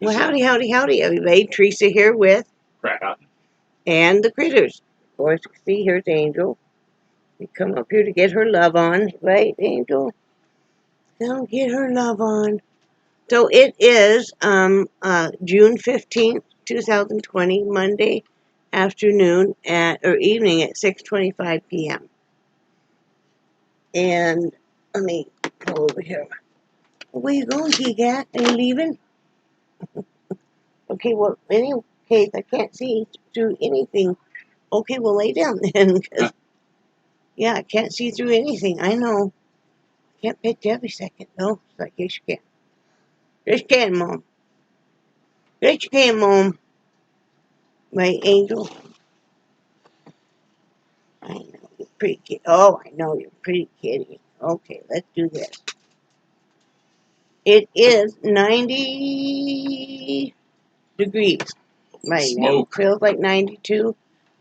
Well, howdy, howdy, howdy, everybody. Theresa here with Crap. and the critters. Of course, see, here's Angel. We come up here to get her love on, right, Angel? Come get her love on. So it is June 15th, 2020, Monday afternoon or evening at 6:25 p.m. And let me pull over here. Where you going, T-Gat? Are you leaving? Okay, well, in any case, I can't see through anything. Okay, well, lay down then. Yeah, I can't see through anything. I know. Can't pitch every second, though. So I guess you can. Yes, you can, Mom. Yes, you can, Mom. My angel. I know, you're pretty kitty. Oh, I know, you're pretty kitty. Okay, let's do this. It is 90 degrees right now. Feels like 92.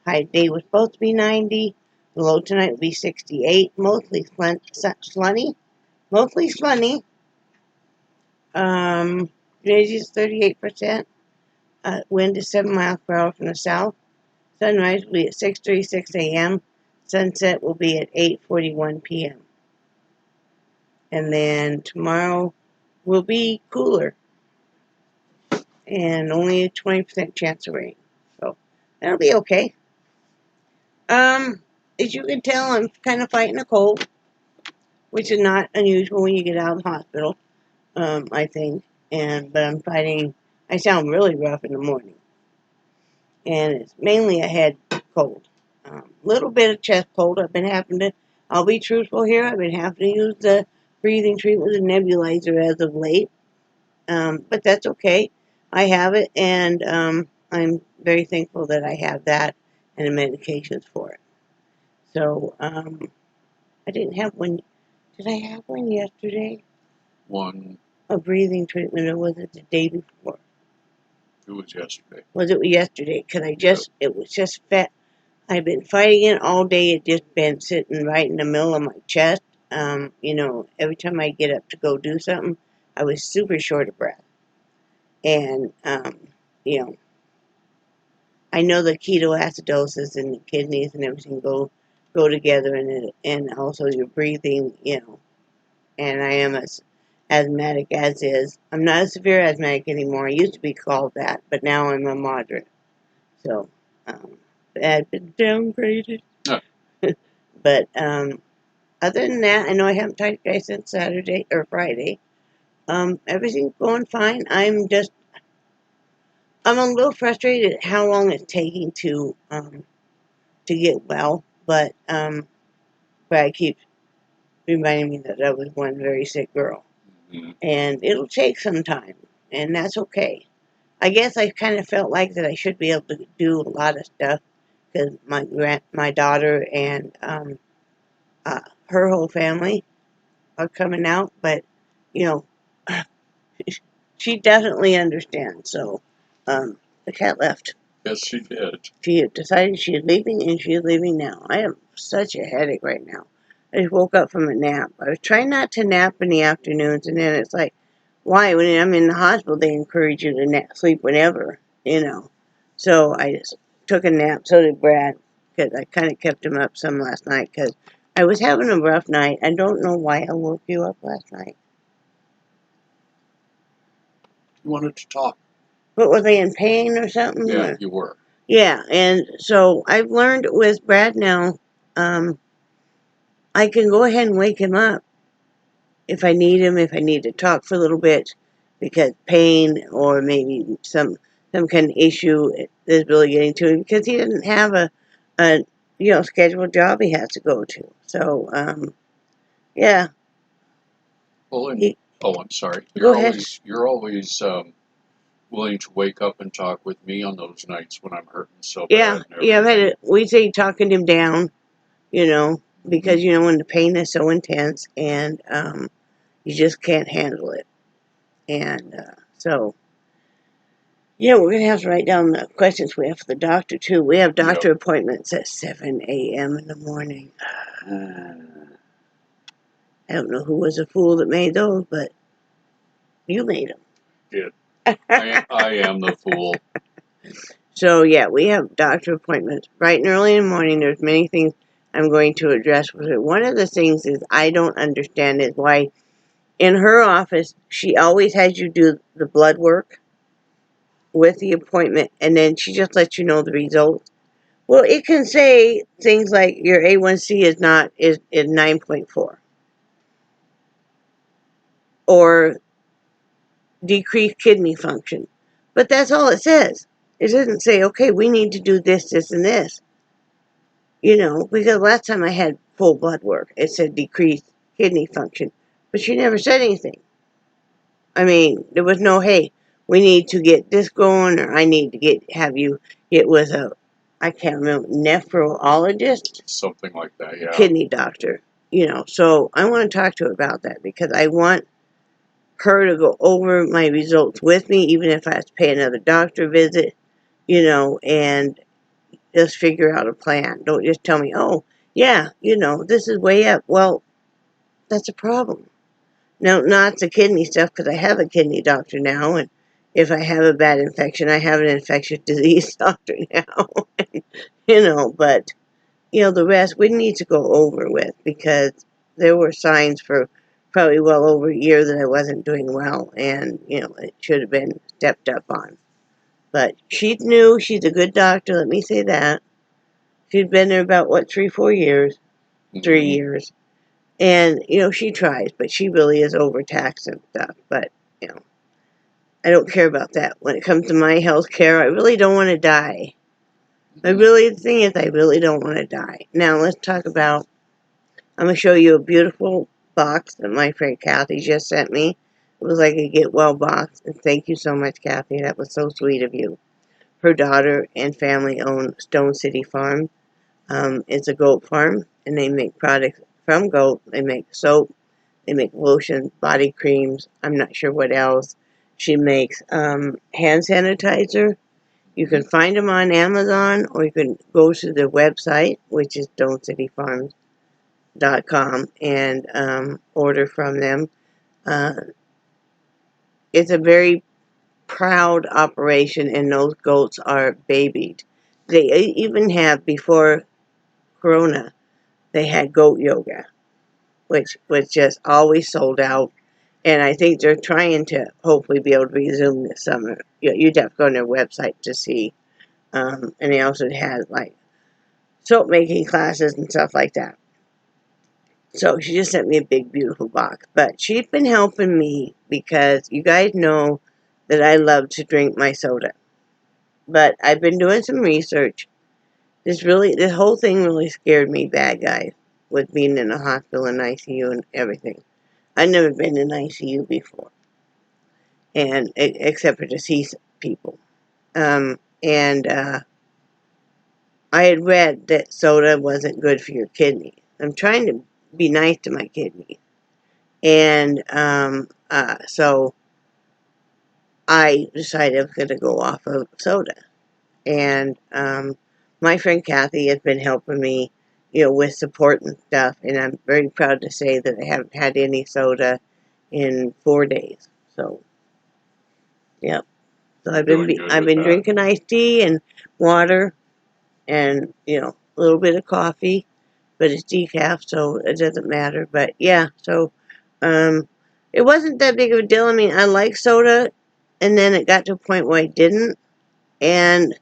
High day was supposed to be 90. The low tonight will be 68. Mostly sunny. Mostly sunny. Humidity is 38%. Wind is 7 miles per hour from the south. Sunrise will be at 6:36 a.m. Sunset will be at 8:41 p.m. And then tomorrow will be cooler and only a 20% chance of rain. So that'll be okay. As you can tell, I'm kind of fighting a cold, which is not unusual when you get out of the hospital, I think. But I'm fighting. I sound really rough in the morning. And it's mainly a head cold. Little bit of chest cold. I'll be truthful here, I've been having to use the breathing treatment, the nebulizer as of late. But that's okay. I have it, and I'm very thankful that I have that and the medications for it. So, I didn't have one. Did I have one yesterday? One. A breathing treatment, or was it the day before? It was yesterday. Was it yesterday? Because it was just fat. I've been fighting it all day. It just been sitting right in the middle of my chest. Every time I get up to go do something, I was super short of breath. And, I know the ketoacidosis and the kidneys and everything go together, and also your breathing, and I am as asthmatic as is. I'm not a severe asthmatic anymore. I used to be called that, but now I'm a moderate. So, I've been downgraded. No. But other than that, I know I haven't talked to you guys since Saturday or Friday. Everything's going fine. I'm a little frustrated at how long it's taking to get well, but Brad keeps reminding me that I was one very sick girl. Mm-hmm. And it'll take some time, and that's okay. I guess I kind of felt like that I should be able to do a lot of stuff because my daughter and her whole family are coming out, but she definitely understands. So the cat left. Yes, she did. She had decided she is leaving, and she is leaving now. I have such a headache right now. I just woke up from a nap. I was trying not to nap in the afternoons, and then it's like, why? When I'm in the hospital, they encourage you to sleep whenever, So I just took a nap. So did Brad, because I kind of kept him up some last night, because I was having a rough night. I don't know why I woke you up last night. You wanted to talk. But was I in pain or something? Yeah, you were. Yeah, and so I've learned with Brad now, I can go ahead and wake him up if I need him, if I need to talk for a little bit, because pain or maybe some kind of issue is really getting to him, because he doesn't have a scheduled job he has to go to. So, yeah. Well, I'm sorry. Go ahead. You're always willing to wake up and talk with me on those nights when I'm hurting so bad. Yeah, we say talking him down, because, when the pain is so intense and you just can't handle it. And so, we're going to have to write down the questions we have for the doctor, too. We have doctor appointments at 7 a.m. in the morning. I don't know who was a fool that made those, but you made them. Did. I am the fool. So, yeah, we have doctor appointments bright and early in the morning. There's many things I'm going to address with her. One of the things is I don't understand is why in her office she always has you do the blood work with the appointment, and then she just lets you know the results. Well, it can say things like your A1C is 9.4 or decreased kidney function. But that's all it says. It doesn't say, okay, we need to do this, this, and this. Because last time I had full blood work, it said decreased kidney function. But she never said anything. I mean, there was no, hey, we need to get this going, or I need to have you get with I can't remember, nephrologist? Something like that, yeah. Kidney doctor. So I want to talk to her about that because I want her to go over my results with me, even if I have to pay another doctor visit, and just figure out a plan. Don't just tell me, oh, yeah, this is way up. Well, that's a problem. No, not the kidney stuff, because I have a kidney doctor now, and if I have a bad infection, I have an infectious disease doctor now. But, the rest we need to go over with, because there were signs for probably well over a year that I wasn't doing well, and, it should have been stepped up on. But she's new. She's a good doctor, let me say that. She's been there about, 3, 4 years? 3 years. And, she tries, but she really is overtaxed and stuff. But, I don't care about that. When it comes to my health care, I really don't want to die. The thing is, I really don't want to die. Now, let's talk about, I'm going to show you a beautiful box that my friend Kathy just sent me. It was like a get well box. And thank you so much, Kathy. That was so sweet of you. Her daughter and family own Stone City Farm. It's a goat farm, and they make products from goat. They make soap, they make lotion, body creams. I'm not sure what else. She makes hand sanitizer. You can find them on Amazon, or you can go to their website, which is stonecityfarms.com, and order from them. It's a very proud operation, and those goats are babied. They even have, before Corona, they had goat yoga, which was just always sold out. And I think they're trying to hopefully be able to resume this summer. You'd have to go on their website to see. And they also had like soap making classes and stuff like that. So she just sent me a big, beautiful box. But she's been helping me because you guys know that I love to drink my soda. But I've been doing some research. This whole thing really scared me bad, guys, with being in a hospital and ICU and everything. I've never been in ICU before, and except for deceased people. And I had read that soda wasn't good for your kidney. I'm trying to be nice to my kidney, and so I decided I was going to go off of soda. And my friend Kathy has been helping me, with support and stuff, and I'm very proud to say that I haven't had any soda in 4 days. So, yep. So I've been drinking iced tea and water, and a little bit of coffee, but it's decaf, so it doesn't matter. But yeah, so it wasn't that big of a deal. I mean, I like soda, and then it got to a point where I didn't, and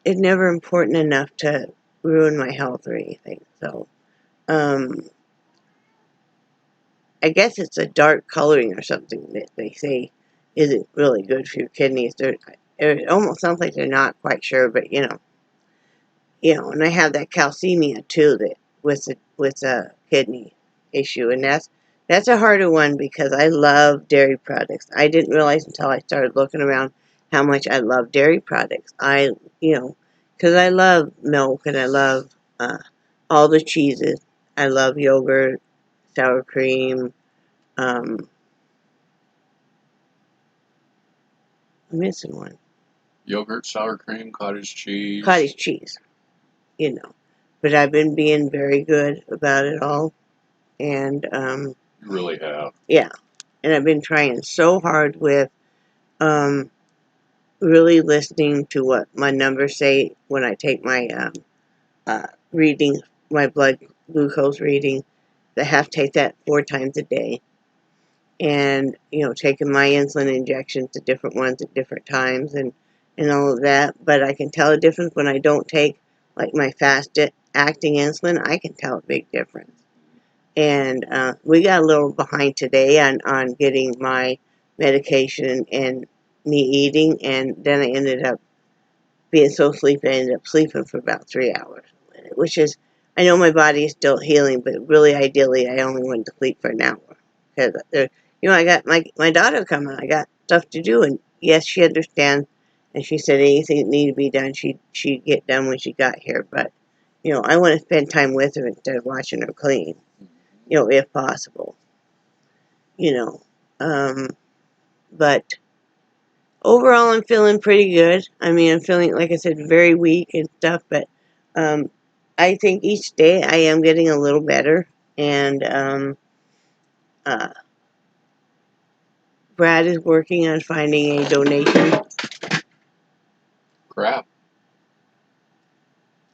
it's never important enough to ruin my health or anything. So, I guess it's a dark coloring or something that they say isn't really good for your kidneys. It almost sounds like they're not quite sure, but and I have that calcemia too, that with a kidney issue, and that's a harder one because I love dairy products. I didn't realize until I started looking around how much I love dairy products. Because I love milk and I love all the cheeses. I love yogurt, sour cream. I'm missing one. Yogurt, sour cream, cottage cheese. Cottage cheese, But I've been being very good about it all. And you really have. Yeah. And I've been trying so hard with really listening to what my numbers say when I take my reading, my blood glucose reading. I have to take that 4 times a day. And, taking my insulin injections, the different ones at different times and all of that. But I can tell a difference when I don't take, like, my fast-acting insulin. I can tell a big difference. And we got a little behind today on getting my medication and me eating. And then I ended up being so sleepy, I ended up sleeping for about 3 hours. Which is, I know my body is still healing, but really, ideally, I only went to sleep for an hour. Because, I got my daughter coming. I got stuff to do. And yes, she understands. And she said anything that needed to be done, she'd get done when she got here. But, I want to spend time with her instead of watching her clean, if possible. But overall, I'm feeling pretty good. I mean, I'm feeling, like I said, very weak and stuff. But I think each day I am getting a little better. And Brad is working on finding a donation. Crap.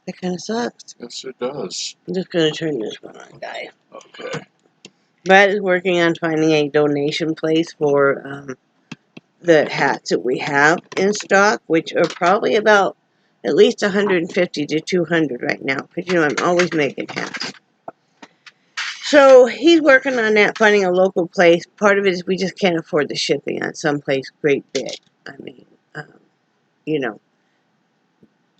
That kind of sucks. Yes, it does. I'm just going to turn this one on, guys. Okay. Brad is working on finding a donation place for the hats that we have in stock, which are probably about at least 150 to 200 right now, because, I'm always making hats. So he's working on that, finding a local place. Part of it is we just can't afford the shipping on someplace great big. I mean,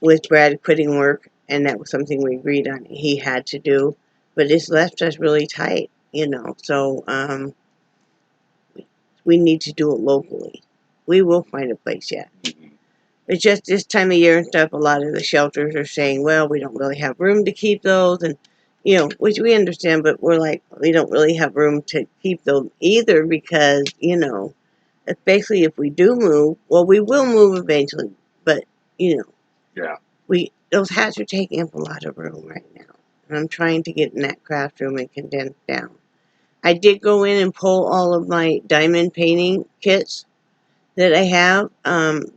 with Brad quitting work, and that was something we agreed on he had to do, but it's left us really tight, so we need to do it locally. We will find a place yet. It's just this time of year and stuff, a lot of the shelters are saying, well, we don't really have room to keep those, and, which we understand, but we're like, we don't really have room to keep those either because, basically if we do move, well, we will move eventually, but, Yeah. those hats are taking up a lot of room right now, and I'm trying to get in that craft room and condense down. I did go in and pull all of my diamond painting kits that I have,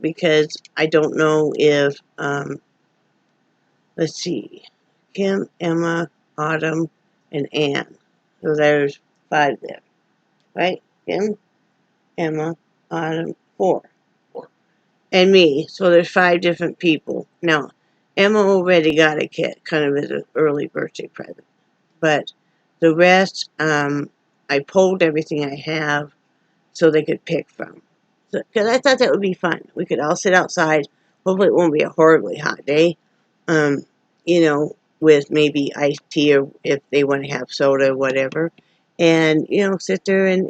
because I don't know if, let's see, Kim, Emma, Autumn, and Anne. So there's 5 there, right? Kim, Emma, Autumn, 4. And me, so there's 5 different people. Now, Emma already got a kit, kind of as an early birthday present. But the rest, I pulled everything I have so they could pick from. Because I thought that would be fun. We could all sit outside. Hopefully it won't be a horribly hot day. With maybe iced tea or if they want to have soda or whatever. And, sit there and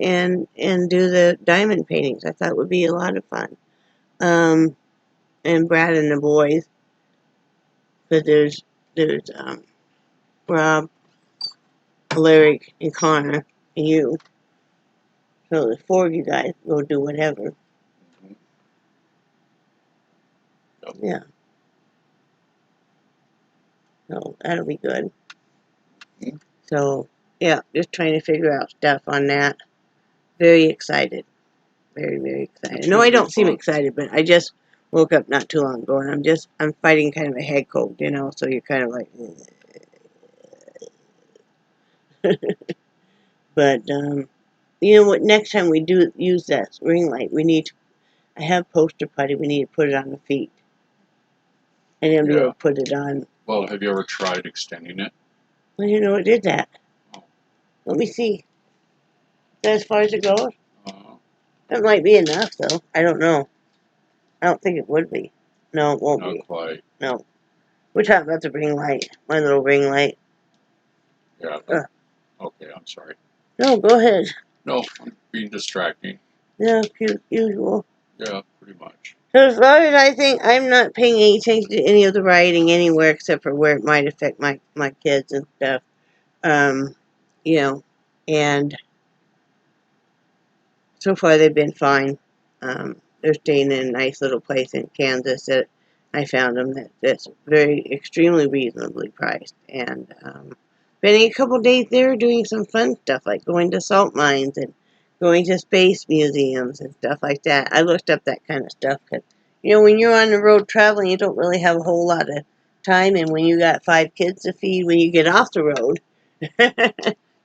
do the diamond paintings. I thought it would be a lot of fun. And Brad and the boys. But there's Rob, Alaric, and Connor, and you. So there's 4 of you guys go do whatever. Yeah. So that'll be good. So, yeah, just trying to figure out stuff on that. Very excited. Very, very excited. No, I don't seem excited, but I just woke up not too long ago, and I'm fighting kind of a head cold, so you're kind of like, but, what, next time we do use that ring light, I have poster putty, we need to put it on the feet. And then be able to put it on. Well, have you ever tried extending it? Well, it did that. Oh. Let me see. Is that as far as it goes? That might be enough, though. I don't know. I don't think it would be. No, it won't be. Not quite. No. We're talking about the ring light. My little ring light. Yeah. Okay, I'm sorry. No, go ahead. No, I'm being distracting. Yeah, usual. Yeah, pretty much. So as far as I think, I'm not paying any attention to any of the rioting anywhere except for where it might affect my kids and stuff. And so far they've been fine. They're staying in a nice little place in Kansas that I found them that's very extremely reasonably priced. And spending a couple days there doing some fun stuff like going to salt mines and going to space museums and stuff like that. I looked up that kind of stuff because, when you're on the road traveling, you don't really have a whole lot of time. And when you got 5 kids to feed when you get off the road,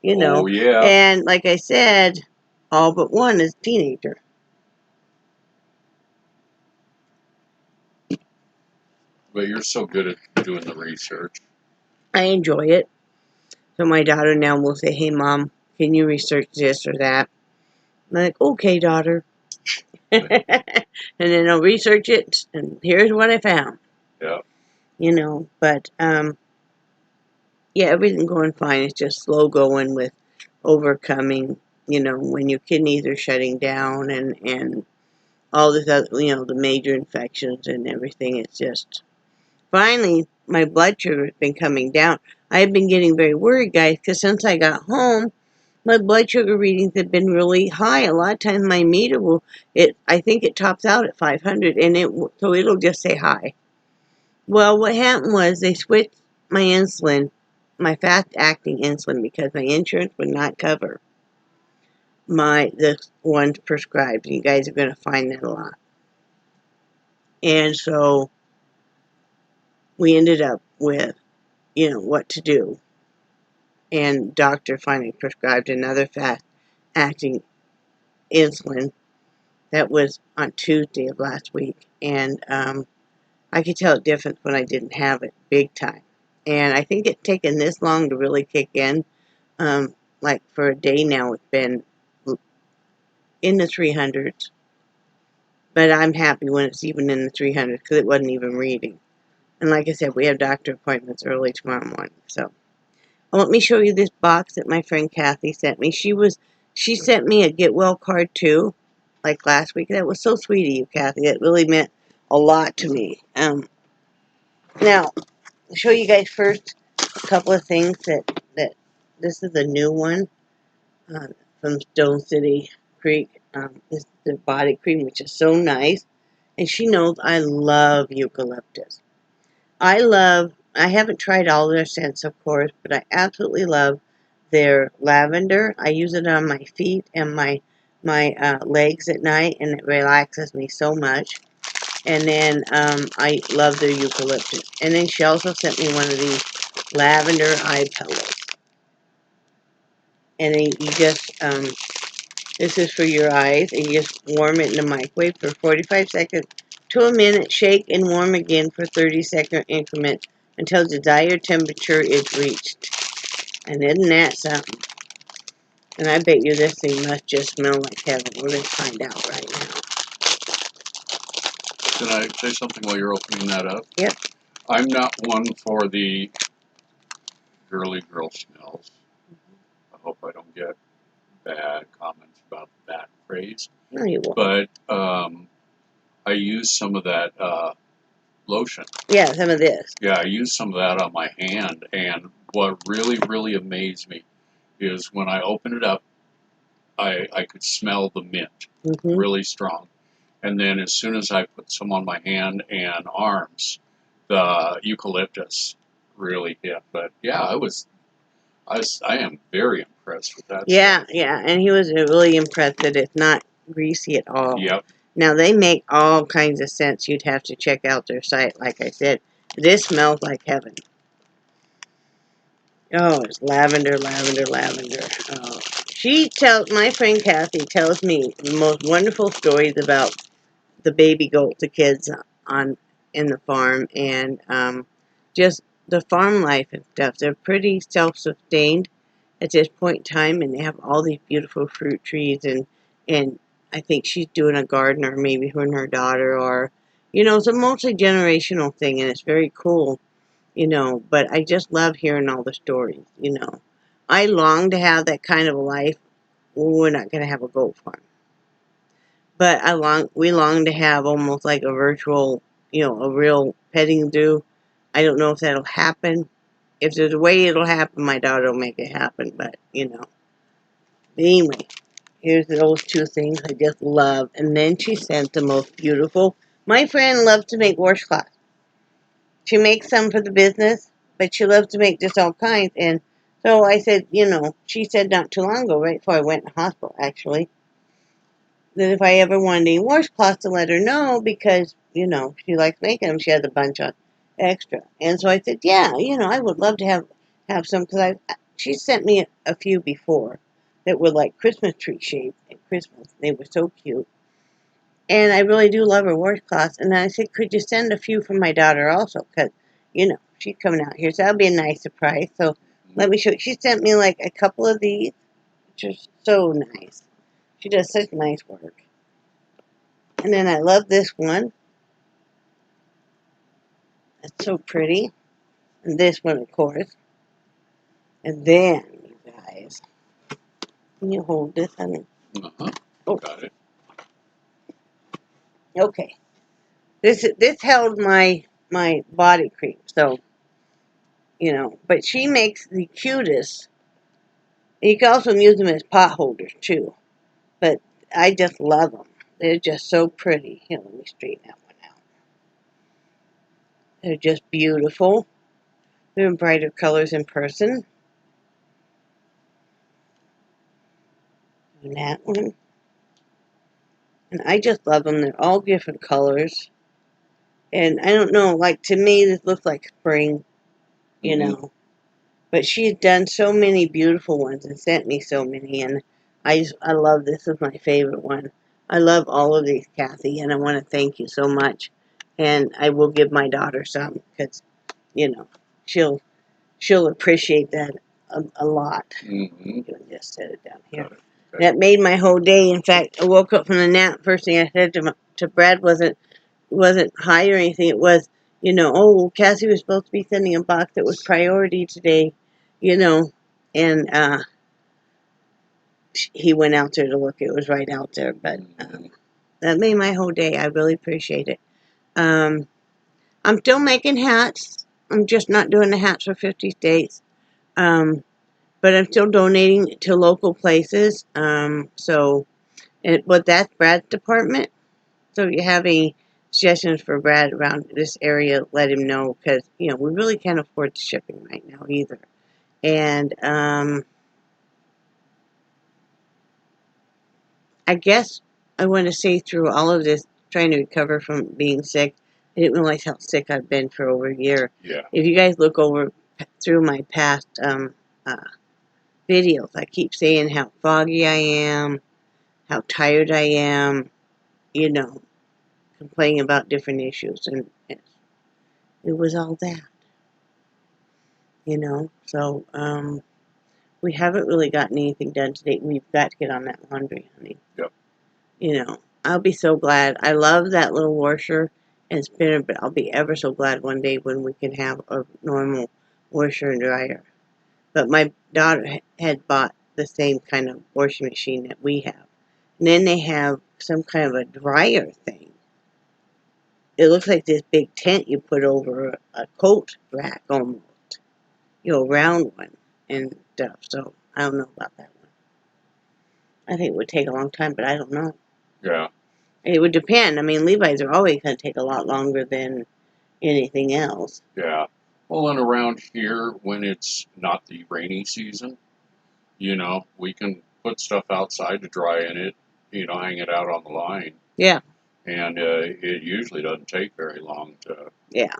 Oh, yeah. And like I said, all but one is a teenager. But you're so good at doing the research. I enjoy it. So my daughter now will say, "Hey, Mom, can you research this or that?" I'm like, "Okay, daughter." And then I'll research it, and here's what I found. Yeah. But yeah, everything going fine. It's just slow going with overcoming, when your kidneys are shutting down and all this other, the major infections and everything. It's just, finally, my blood sugar has been coming down. I've been getting very worried, guys, because since I got home, my blood sugar readings have been really high. A lot of times my meter I think it tops out at 500, and so it'll just say high. Well, what happened was they switched my insulin, my fast-acting insulin, because my insurance would not cover the ones prescribed. You guys are going to find that a lot. And so we ended up with, what to do. And doctor finally prescribed another fast-acting insulin. That was on Tuesday of last week. And I could tell a difference when I didn't have it big time. And I think it's taken this long to really kick in. Like for a day now, it's been in the 300s. But I'm happy when it's even in the 300s because it wasn't even reading. And like I said, we have doctor appointments early tomorrow morning. So let me show you this box that my friend Kathy sent me. She sent me a get well card too, like last week. That was so sweet of you, Kathy. It really meant a lot to me. Now, I'll show you guys first a couple of things that this is a new one from Stone City Creek. This is the body cream, which is so nice. And she knows I love eucalyptus. I haven't tried all their scents, of course, but I absolutely love their lavender. I use it on my feet and my legs at night, and it relaxes me so much. And then I love their eucalyptus. And then she also sent me one of these lavender eye pillows. And then you just, this is for your eyes, and you just warm it in the microwave for 45 seconds to a minute. Shake and warm again for 30-second increments until desired temperature is reached. And isn't that something? And I bet you this thing must just smell like heaven. We're going to find out right now. Can I say something while you're opening that up? Yep. I'm not one for the girly girl smells. I hope I don't get bad comments about that phrase. No, you won't. But I use some of that lotion. Yeah, some of this. Yeah, I use some of that on my hand, and what really, really amazed me is when I open it up, I could smell the mint really strong. And then as soon as I put some on my hand and arms, the eucalyptus really hit. But yeah, I am very impressed with that. Yeah, yeah, and he was really impressed that it's not greasy at all. Yep. Now, they make all kinds of scents. You'd have to check out their site, like I said. This smells like heaven. Oh, it's lavender, lavender, lavender. Oh. My friend Kathy tells me the most wonderful stories about the baby goats, the kids in the farm, and just the farm life and stuff. They're pretty self-sustained at this point in time, and they have all these beautiful fruit trees, and I think she's doing a garden, or maybe her and her daughter, or it's a multi-generational thing, and it's very cool, but I just love hearing all the stories. I long to have that kind of a life. Well, we're not going to have a goat farm, but we long to have almost like a virtual, a real petting zoo. I don't know if that'll happen. If there's a way it'll happen, my daughter will make it happen, but, Anyway, here's those two things I just love. And then she sent the most beautiful. My friend loves to make washcloths. She makes some for the business, but she loves to make just all kinds. And so I said, she said not too long ago, right before I went to the hospital, actually, that if I ever wanted any washcloths to let her know because, you know, she likes making them. She has a bunch of extra. And so I said, yeah, you know, I would love to have some because she sent me a few before that were like Christmas tree shaped at Christmas. They were so cute. And I really do love her washcloths. And I said, could you send a few for my daughter also? Because, you know, she's coming out here. So that'll be a nice surprise. So let me show you. She sent me like a couple of these, which are so nice. She does such nice work. And then I love this one. It's so pretty. And this one, of course. And then, you guys, can you hold this, honey? Uh-huh. Oh, Got it. okay. This held my body cream. So, you know, but she makes the cutest. You can also use them as pot holders too. But I just love them. They're just so pretty. Here, let me straighten that one out. They're just beautiful. They're in brighter colors in person. And that one. And I just love them. They're all different colors. And I don't know, like to me, this looks like spring, you know. But she's done so many beautiful ones and sent me so many. And I love this is my favorite one. I love all of these, Kathy, and I want to thank you so much. And I will give my daughter some because, you know, she'll appreciate that a lot. You can just set it down here. Okay. That made my whole day. In fact, I woke up from the nap. First thing I said to Brad wasn't high or anything. It was, you know, oh, Cassie was supposed to be sending a box that was priority today, you know, and he went out there to look. It was right out there, but that made my whole day. I really appreciate it. I'm still making hats. I'm just not doing the hats for 50 states. But I'm still donating to local places. But that's Brad's department. So if you have any suggestions for Brad around this area, let him know because, you know, we really can't afford shipping right now either. And I guess I want to say through all of this, trying to recover from being sick, I didn't realize how sick I've been for over a year. Yeah. If you guys look over through my past videos, I keep saying how foggy I am, how tired I am, you know, complaining about different issues. And it was all that, you know. So we haven't really gotten anything done today. We've got to get on that laundry, honey. Yep. You know, I'll be so glad. I love that little washer and spinner, but I'll be ever so glad one day when we can have a normal washer and dryer. But my daughter had bought the same kind of washing machine that we have. And then they have some kind of a dryer thing. It looks like this big tent you put over a coat rack almost. You know, round one and stuff. So I don't know about that one. I think it would take a long time, but I don't know. Yeah. It would depend. I mean, Levi's are always going to take a lot longer than anything else. Yeah. Well, and around here, when it's not the rainy season, you know, we can put stuff outside to dry in it, you know, hang it out on the line. Yeah. And it usually doesn't take very long to... Yeah.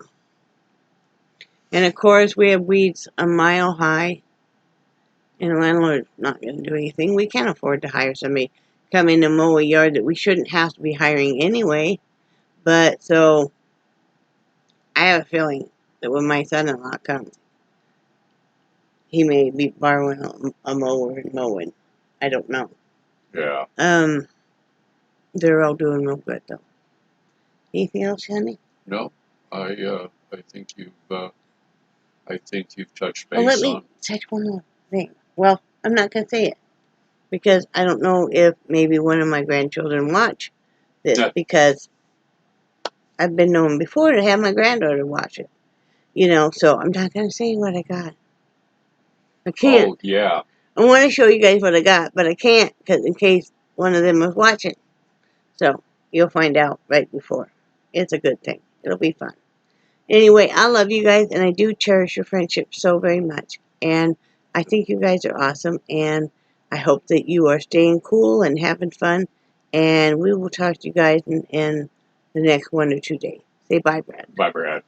And of course, we have weeds a mile high. And the landlord's not going to do anything. We can't afford to hire somebody come in and mow a yard that we shouldn't have to be hiring anyway. But so I have a feeling that when my son-in-law comes, he may be borrowing a mower and mowing. I don't know. Yeah. They're all doing real good though. Anything else, honey? No, I think you've touched base Oh, let me touch one more thing. Well, I'm not going to say it because I don't know if maybe one of my grandchildren watch this because I've been known before to have my granddaughter watch it. You know, so I'm not going to say what I got. I can't. Oh, yeah. I want to show you guys what I got, but I can't because in case one of them is watching. So you'll find out right before. It's a good thing. It'll be fun. Anyway, I love you guys, and I do cherish your friendship so very much. And I think you guys are awesome, and I hope that you are staying cool and having fun. And we will talk to you guys in the next 1 or 2 days. Say bye, Brad. Bye, Brad.